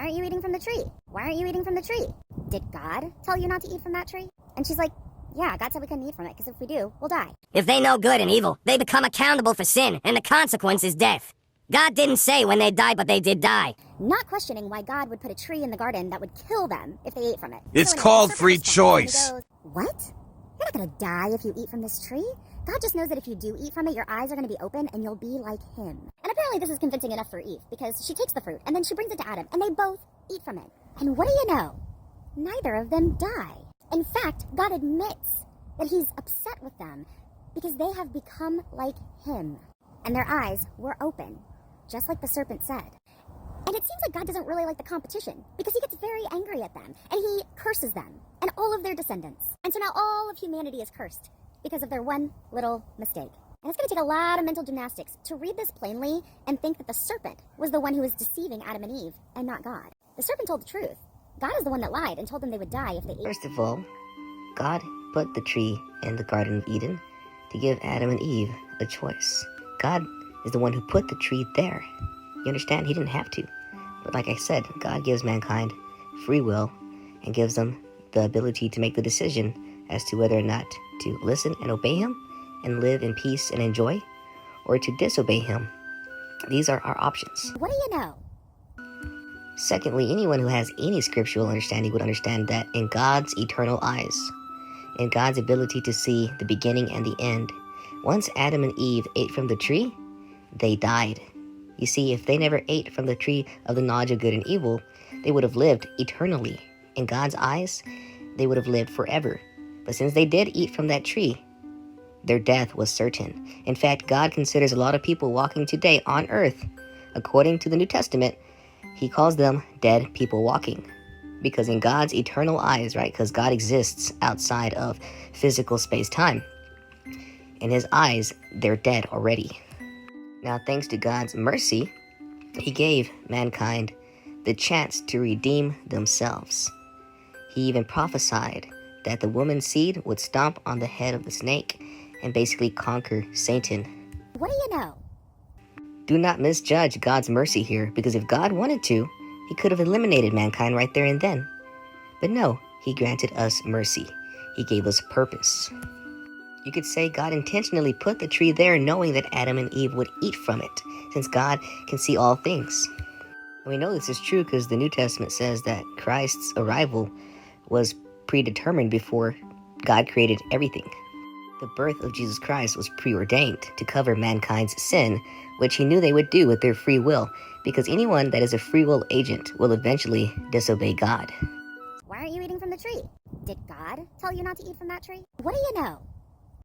aren't you eating from the tree? Why aren't you eating from the tree? Did God tell you not to eat from that tree? And she's like, yeah, God said we couldn't eat from it, because if we do, we'll die. If they know good and evil, they become accountable for sin, and the consequence is death. God didn't say when they died, but they did die. Not questioning why God would put a tree in the garden that would kill them if they ate from it. It's So anyway, called the serpent free responds, and he choice. goes, what? You're not going to die if you eat from this tree. God just knows that if you do eat from it, your eyes are going to be open and you'll be like him. And apparently this is convincing enough for Eve, because she takes the fruit and then she brings it to Adam, and they both eat from it. And what do you know? Neither of them die. In fact, God admits that he's upset with them because they have become like him. And their eyes were open, just like the serpent said. And it seems like God doesn't really like the competition, because he gets very angry at them, and he curses them, and all of their descendants. And so now all of humanity is cursed because of their one little mistake. And it's going to take a lot of mental gymnastics to read this plainly and think that the serpent was the one who was deceiving Adam and Eve, and not God. The serpent told the truth. God is the one that lied and told them they would die if they ate. First of all, God put the tree in the Garden of Eden to give Adam and Eve a choice. God is the one who put the tree there. You understand? He didn't have to. But like I said, God gives mankind free will and gives them the ability to make the decision as to whether or not to listen and obey him and live in peace and enjoy, or to disobey him. These are our options. What do you know? Secondly, anyone who has any scriptural understanding would understand that in God's eternal eyes, in God's ability to see the beginning and the end, once Adam and Eve ate from the tree, they died. You see, if they never ate from the tree of the knowledge of good and evil, they would have lived eternally. In God's eyes, they would have lived forever. But since they did eat from that tree, their death was certain. In fact, God considers a lot of people walking today on earth, according to the New Testament, he calls them dead people walking. Because in God's eternal eyes, right, because God exists outside of physical space-time, in his eyes, they're dead already. Now, thanks to God's mercy, he gave mankind the chance to redeem themselves. He even prophesied that the woman's seed would stomp on the head of the snake and basically conquer Satan. What do you know? Do not misjudge God's mercy here, because if God wanted to, he could have eliminated mankind right there and then. But no, he granted us mercy. He gave us purpose. You could say God intentionally put the tree there knowing that Adam and Eve would eat from it, since God can see all things. And we know this is true because the New Testament says that Christ's arrival was predetermined before God created everything. The birth of Jesus Christ was preordained to cover mankind's sin, which he knew they would do with their free will, because anyone that is a free will agent will eventually disobey God. Why aren't you eating from the tree? Did God tell you not to eat from that tree? What do you know?